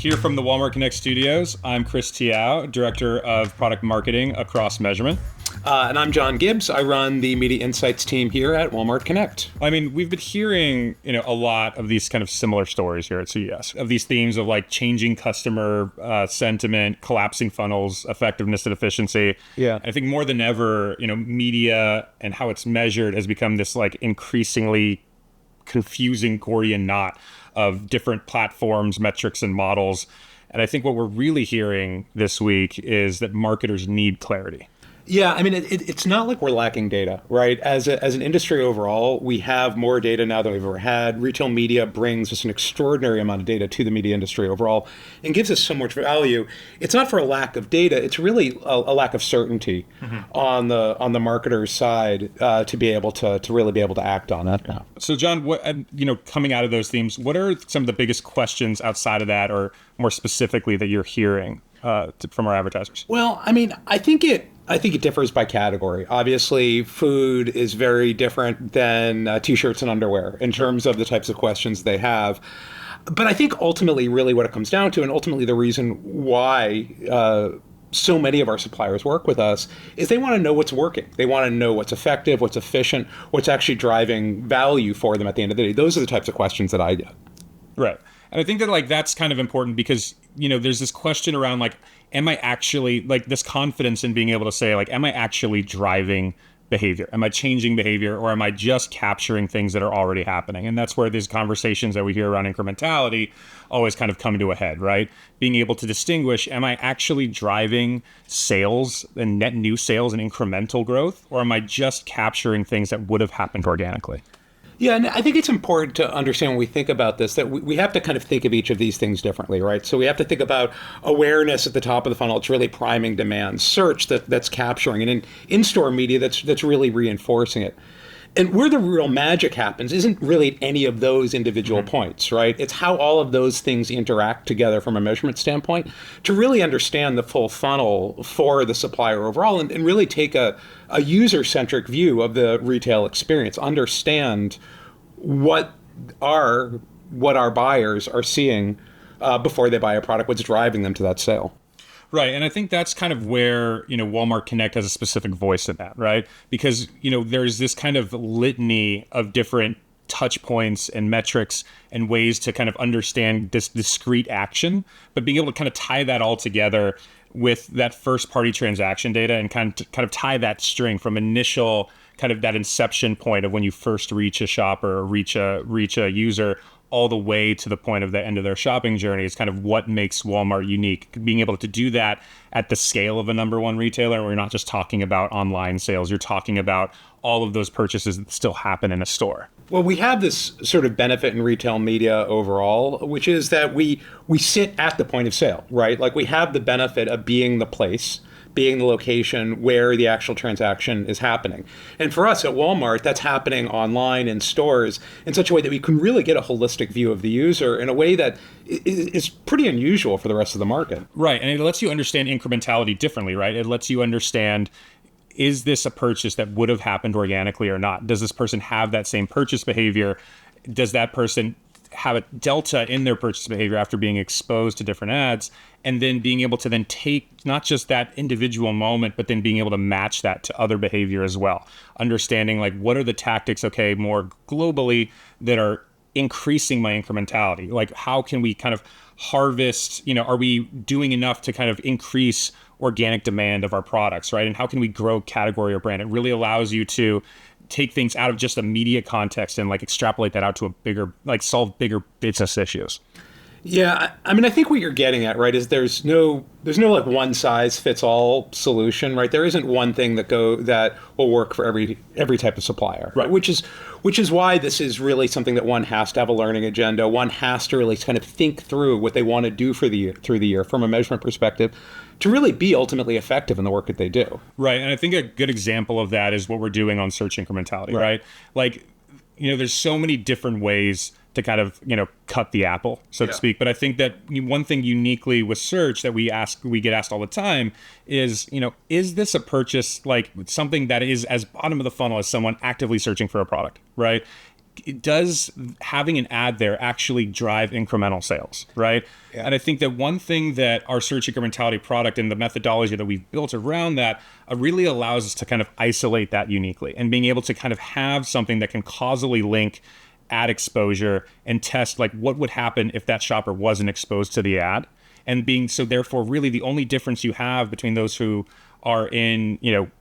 Here from the Walmart Connect studios, I'm Chris Tyau, Director of Product Marketing across measurement. And I'm Jon Gibs. I run the Media Insights team here at Walmart Connect. I mean, we've been hearing, a lot of these kind of similar stories here at CES, of these themes of like changing customer sentiment, collapsing funnels, effectiveness and efficiency. Yeah. I think more than ever, media and how it's measured has become this like increasingly confusing Gordian knot of different platforms, metrics, and models. And I think what we're really hearing this week is that marketers need clarity. Yeah, I mean, it's not like we're lacking data, right? As an industry overall, we have more data now than we've ever had. Retail media brings just an extraordinary amount of data to the media industry overall and gives us so much value. It's not for a lack of data. It's really a lack of certainty on the marketer's side to be able to really be able to act on it now. So, John, what coming out of those themes, what are some of the biggest questions outside of that, or more specifically, that you're hearing from our advertisers? Well, I mean, I think it differs by category. Obviously, food is very different than T-shirts and underwear in terms of the types of questions they have. But I think ultimately, really what it comes down to, and ultimately the reason why so many of our suppliers work with us, is they want to know what's working. They want to know what's effective, what's efficient, what's actually driving value for them at the end of the day. Those are the types of questions that I get. Right. And I think that that's kind of important because, there's this question around am I actually this confidence in being able to say am I actually driving behavior? Am I changing behavior, or am I just capturing things that are already happening? And that's where these conversations that we hear around incrementality always kind of come to a head, right? Being able to distinguish, am I actually driving sales and net new sales and incremental growth, or am I just capturing things that would have happened organically? Yeah, and I think it's important to understand when we think about this that we have to kind of think of each of these things differently, right? So we have to think about awareness at the top of the funnel. It's really priming demand. Search that's capturing, and in-store media that's really reinforcing it. And where the real magic happens isn't really any of those individual points, right? It's how all of those things interact together from a measurement standpoint to really understand the full funnel for the supplier overall and really take a user-centric view of the retail experience, understand what our buyers are seeing before they buy a product, what's driving them to that sale. Right. And I think that's kind of where, Walmart Connect has a specific voice in that, right? Because, there's this kind of litany of different touch points and metrics and ways to kind of understand this discrete action, but being able to kind of tie that all together with that first party transaction data and kind of tie that string from initial kind of that inception point of when you first reach a shopper or reach a user all the way to the point of the end of their shopping journey is kind of what makes Walmart unique. Being able to do that at the scale of a number one retailer, where you're not just talking about online sales, you're talking about all of those purchases that still happen in a store. Well, we have this sort of benefit in retail media overall, which is that we sit at the point of sale, right? We have the benefit of being the place, being the location where the actual transaction is happening. And for us at Walmart, that's happening online in stores in such a way that we can really get a holistic view of the user in a way that is pretty unusual for the rest of the market. Right. And it lets you understand incrementality differently, right? It lets you understand, is this a purchase that would have happened organically or not? Does this person have that same purchase behavior? Does that person have a delta in their purchase behavior after being exposed to different ads? And then being able to then take not just that individual moment, but then being able to match that to other behavior as well. Understanding what are the tactics, more globally, that are increasing my incrementality? How can we kind of harvest, are we doing enough to kind of increase organic demand of our products, right? And how can we grow category or brand? It really allows you to take things out of just a media context and extrapolate that out to a bigger, solve bigger business issues. Yeah, I mean, I think what you're getting at, right, is there's no one size fits all solution, right? There isn't one thing that will work for every type of supplier, right? Which is why this is really something that one has to have a learning agenda. One has to really kind of think through what they want to do through the year from a measurement perspective to really be ultimately effective in the work that they do. Right, and I think a good example of that is what we're doing on search incrementality, right? There's so many different ways to kind of, cut the apple, so to speak. But I think that one thing uniquely with search that we get asked all the time is this a purchase something that is as bottom of the funnel as someone actively searching for a product, right? does having an ad there actually drive incremental sales, right? Yeah. And I think that one thing that our search incrementality product and the methodology that we've built around that really allows us to kind of isolate that uniquely, and being able to kind of have something that can causally link ad exposure and test like what would happen if that shopper wasn't exposed to the ad. And being so therefore really the only difference you have between those who are in,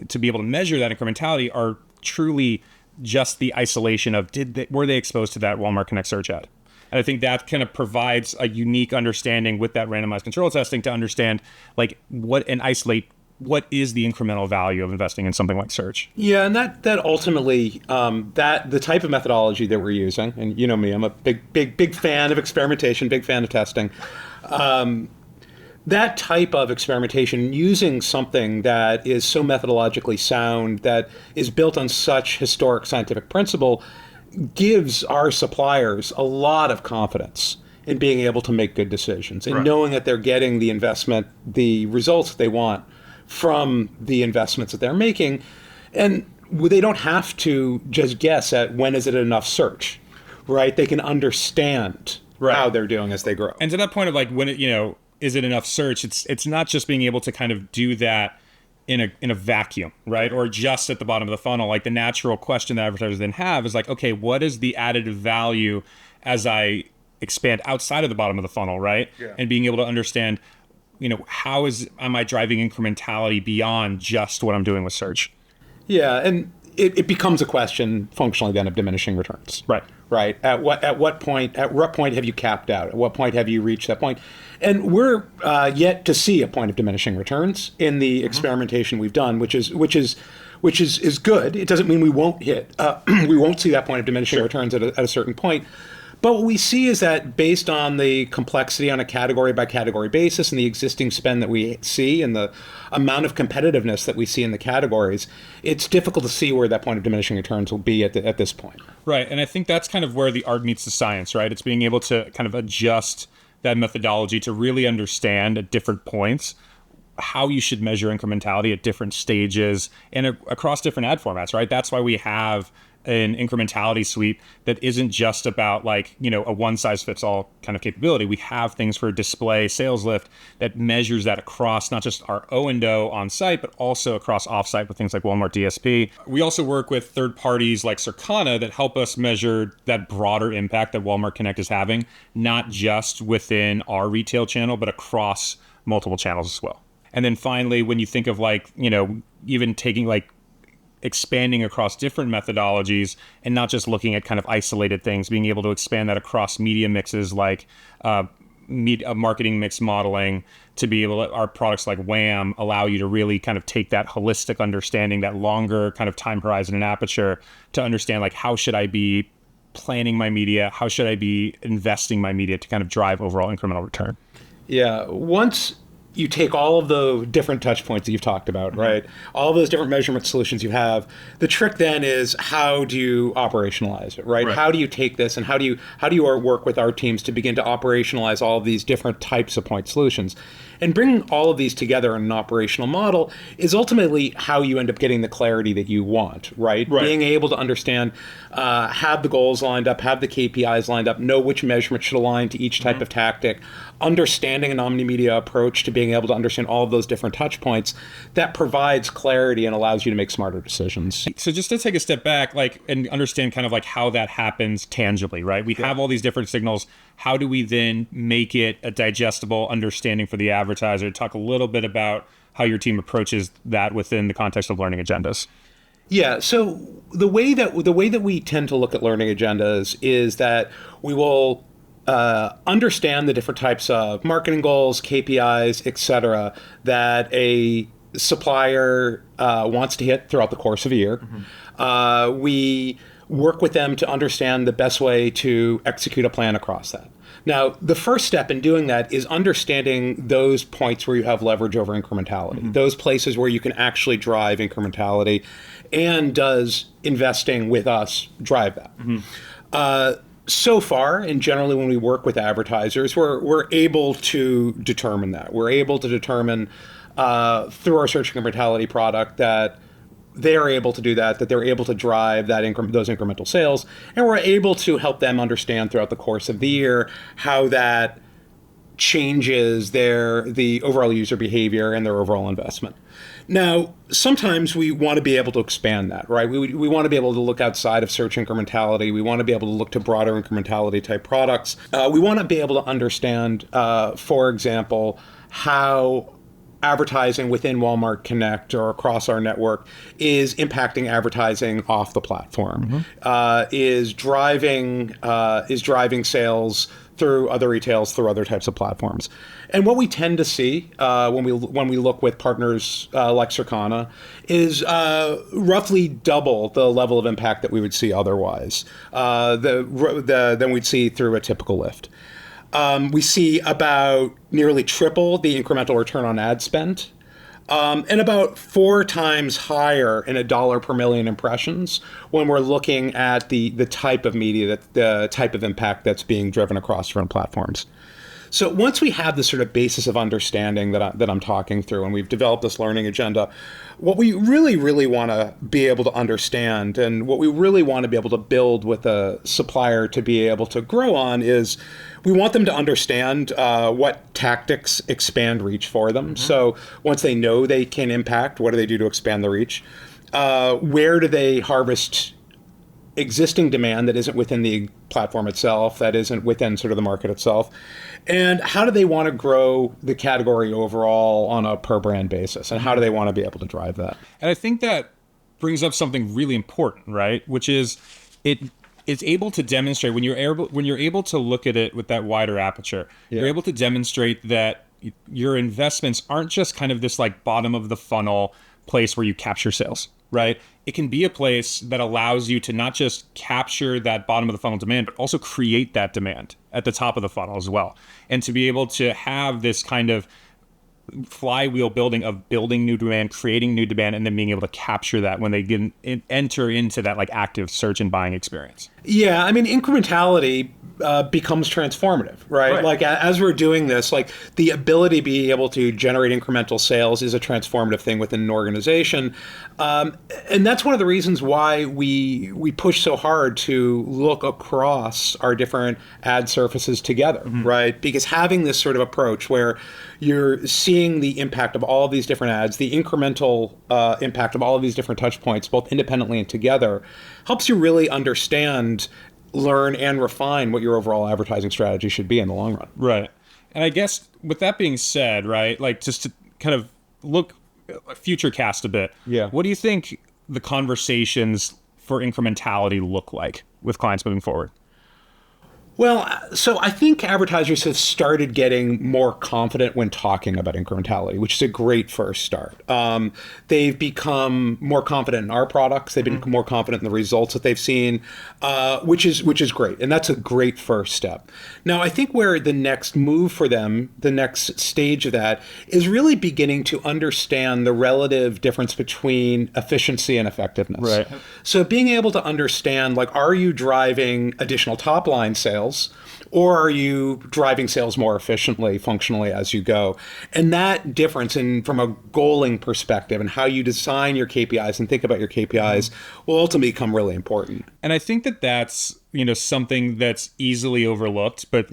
to be able to measure that incrementality are truly just the isolation of were they exposed to that Walmart Connect search ad. And I think that kind of provides a unique understanding with that randomized control testing to understand like isolate what is the incremental value of investing in something like search. Yeah, and that ultimately, that the type of methodology that we're using, and you know me, I'm a big fan of experimentation, big fan of testing. That type of experimentation, using something that is so methodologically sound, that is built on such historic scientific principle, gives our suppliers a lot of confidence in being able to make good decisions, and knowing that they're getting the investment, the results they want from the investments that they're making. And they don't have to just guess at when is it enough search, right? They can understand how they're doing as they grow. And to that point of like when is it enough search? It's not just being able to kind of do that in a vacuum, right? Or just at the bottom of the funnel. Like the natural question that advertisers then have is like, okay, what is the additive value as I expand outside of the bottom of the funnel, right? Yeah. And being able to understand, how am I driving incrementality beyond just what I'm doing with search? Yeah, and it becomes a question functionally then of diminishing returns. Right. At what point have you capped out? At what point have you reached that point? And we're yet to see a point of diminishing returns in the experimentation we've done, which is good. It doesn't mean we won't we won't see that point of diminishing returns at a certain point. But what we see is that based on the complexity on a category by category basis and the existing spend that we see and the amount of competitiveness that we see in the categories, it's difficult to see where that point of diminishing returns will be at this point. Right. And I think that's kind of where the art meets the science, right? It's being able to kind of adjust that methodology to really understand at different points how you should measure incrementality at different stages and across different ad formats, right? That's why we have an incrementality suite that isn't just about like, a one size fits all kind of capability. We have things for display, sales lift that measures that across not just our O&O on site, but also across offsite with things like Walmart DSP. We also work with third parties like Circana that help us measure that broader impact that Walmart Connect is having, not just within our retail channel, but across multiple channels as well. And then finally, when you think of like, even taking like expanding across different methodologies and not just looking at kind of isolated things, being able to expand that across media mixes like marketing mix modeling to be able to, our products like WAM allow you to really kind of take that holistic understanding, that longer kind of time horizon and aperture to understand like how should I be planning my media, how should I be investing my media to kind of drive overall incremental return. Yeah, once you take all of the different touch points that you've talked about, right? All those different measurement solutions you have. The trick then is how do you operationalize it, right? How do you take this and how do you work with our teams to begin to operationalize all of these different types of point solutions? And bringing all of these together in an operational model is ultimately how you end up getting the clarity that you want, right? Being able to understand, have the goals lined up, have the KPIs lined up, know which measurement should align to each type of tactic, understanding an omnimedia approach to being able to understand all of those different touch points, that provides clarity and allows you to make smarter decisions. So just to take a step back, like, and understand kind of like how that happens tangibly, right? We have all these different signals. How do we then make it a digestible understanding for the advertiser? Talk a little bit about how your team approaches that within the context of learning agendas. Yeah, so the way that we tend to look at learning agendas is that we will understand the different types of marketing goals, KPIs, et cetera, that a supplier wants to hit throughout the course of a year. We work with them to understand the best way to execute a plan across that. Now, the first step in doing that is understanding those points where you have leverage over incrementality, those places where you can actually drive incrementality, and does investing with us drive that? So far, and generally when we work with advertisers, we're able to determine that. We're able to determine through our search incrementality product that they are able to do that they're able to drive those incremental sales, and we're able to help them understand throughout the course of the year how that changes the overall user behavior and their overall investment. Now, sometimes we want to be able to expand that, right? We want to be able to look outside of search incrementality. We want to be able to look to broader incrementality type products. We want to be able to understand, for example, how advertising within Walmart Connect or across our network is impacting advertising off the platform, is driving sales through other retails, through other types of platforms. And what we tend to see when we look with partners like Circana is roughly double the level of impact that we would see otherwise than we'd see through a typical lift. We see about nearly triple the incremental return on ad spend, and about 4 times higher in $1 per million impressions when we're looking at the type of media, the type of impact that's being driven across different platforms. So once we have this sort of basis of understanding that I'm talking through, and we've developed this learning agenda, what we really, really want to be able to understand, and what we really want to be able to build with a supplier to be able to grow on, is we want them to understand what tactics expand reach for them. So once they know they can impact, what do they do to expand the reach? Where do they harvest existing demand that isn't within the platform itself, that isn't within sort of the market itself? And how do they want to grow the category overall on a per brand basis? And how do they want to be able to drive that? And I think that brings up something really important, right? Which is it's able to demonstrate when you're able to look at it with that wider aperture, you're able to demonstrate that your investments aren't just kind of this like bottom of the funnel place where you capture sales, right? It can be a place that allows you to not just capture that bottom of the funnel demand, but also create that demand at the top of the funnel as well. And to be able to have this kind of flywheel building of building new demand, creating new demand, and then being able to capture that when they enter into that like active search and buying experience. Yeah, I mean, incrementality becomes transformative, right? Like as we're doing this, like the ability to be able to generate incremental sales is a transformative thing within an organization. And that's one of the reasons why we push so hard to look across our different ad surfaces together, right? Because having this sort of approach where you're seeing the impact of all of these different ads, the incremental impact of all of these different touch points, both independently and together, helps you really understand, learn, and refine what your overall advertising strategy should be in the long run. Right. And I guess with that being said, right, like just to kind of look future cast a bit, what do you think the conversations for incrementality look like with clients moving forward? Well, so I think advertisers have started getting more confident when talking about incrementality, which is a great first start. They've become more confident in our products. They've been more confident in the results that they've seen, which is great. And that's a great first step. Now, I think where the next move for them, the next stage of that, is really beginning to understand the relative difference between efficiency and effectiveness. Right. So being able to understand, like, are you driving additional top line sales? Or are you driving sales more efficiently, functionally as you go? And that difference from a goaling perspective and how you design your KPIs and think about your KPIs will ultimately become really important. And I think that that's, something that's easily overlooked, but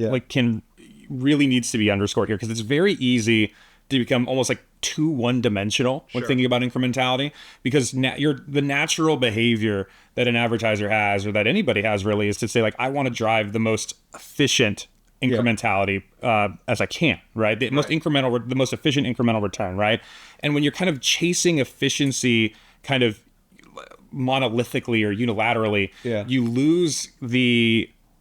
really needs to be underscored here, because it's very easy to become almost like too one-dimensional when thinking about incrementality, because the natural behavior that an advertiser has, or that anybody has really, is to say, like, I want to drive the most efficient incrementality as I can, right? The most efficient incremental return, right? And when you're kind of chasing efficiency kind of monolithically or unilaterally, you lose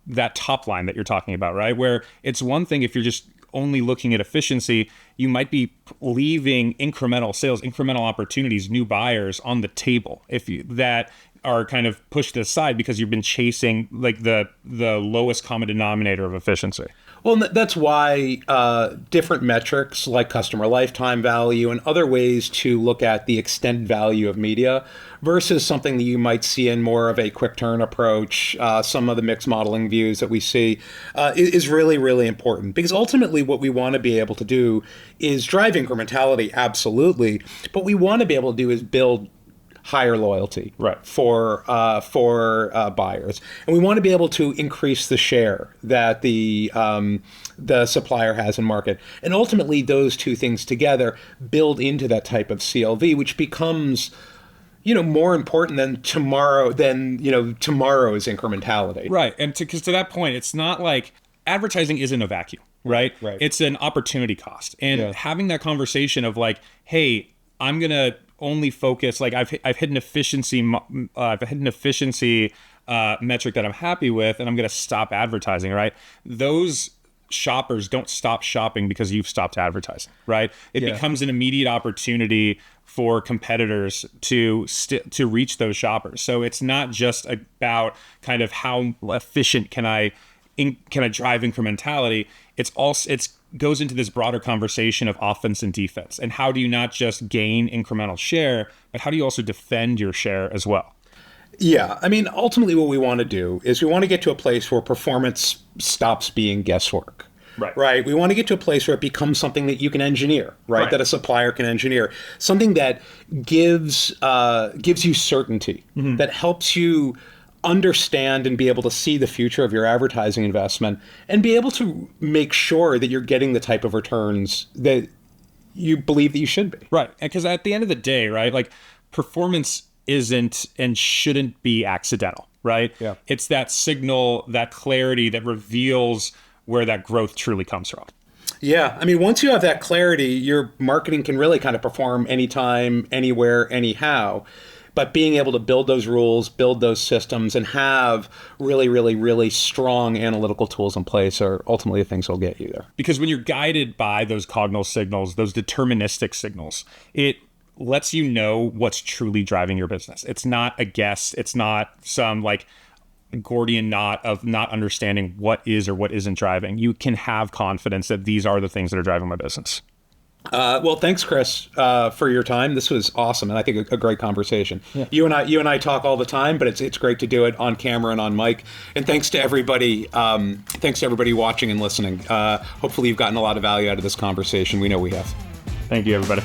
that top line that you're talking about, right? Where it's one thing if you're just only looking at efficiency, you might be leaving incremental sales, incremental opportunities, new buyers on the table that are kind of pushed aside because you've been chasing like the lowest common denominator of efficiency. Well, that's why different metrics like customer lifetime value and other ways to look at the extended value of media versus something that you might see in more of a quick turn approach, some of the mixed modeling views that we see, is really, really important. Because ultimately what we want to be able to do is drive incrementality, absolutely, but we want to be able to do is build higher loyalty Right. for buyers, and we want to be able to increase the share that the supplier has in market, and ultimately those two things together build into that type of CLV, which becomes more important than tomorrow's incrementality. Right. And because to that point, it's not like advertising isn't a vacuum, right? Right. It's an opportunity cost. And having that conversation of like, hey, I'm going to only focus, like I've hit an efficiency, metric that I'm happy with, and I'm going to stop advertising, right? Those shoppers don't stop shopping because you've stopped advertising, right? It becomes an immediate opportunity for competitors to reach those shoppers. So it's not just about kind of how efficient can I drive incrementality. It's goes into this broader conversation of offense and defense, and how do you not just gain incremental share, but how do you also defend your share as well? Yeah, I mean, ultimately what we want to do is we want to get to a place where performance stops being guesswork. Right. We want to get to a place where it becomes something that you can engineer, right? That a supplier can engineer. Something that gives you certainty, that helps you understand and be able to see the future of your advertising investment, and be able to make sure that you're getting the type of returns that you believe that you should be. Right. Because at the end of the day, right, like performance isn't and shouldn't be accidental, right? Yeah. It's that signal, that clarity that reveals where that growth truly comes from. Yeah. I mean, once you have that clarity, your marketing can really kind of perform anytime, anywhere, anyhow. But being able to build those rules, build those systems, and have really, really, really strong analytical tools in place are ultimately the things that'll get you there. Because when you're guided by those cognal signals, those deterministic signals, it lets you know what's truly driving your business. It's not a guess. It's not some like Gordian knot of not understanding what is or what isn't driving. You can have confidence that these are the things that are driving my business. Well, thanks, Chris, for your time. This was awesome, and I think a great conversation. Yeah. You and I talk all the time, but it's great to do it on camera and on mic. And thanks to everybody. Thanks to everybody watching and listening. Hopefully, you've gotten a lot of value out of this conversation. We know we have. Thank you, everybody.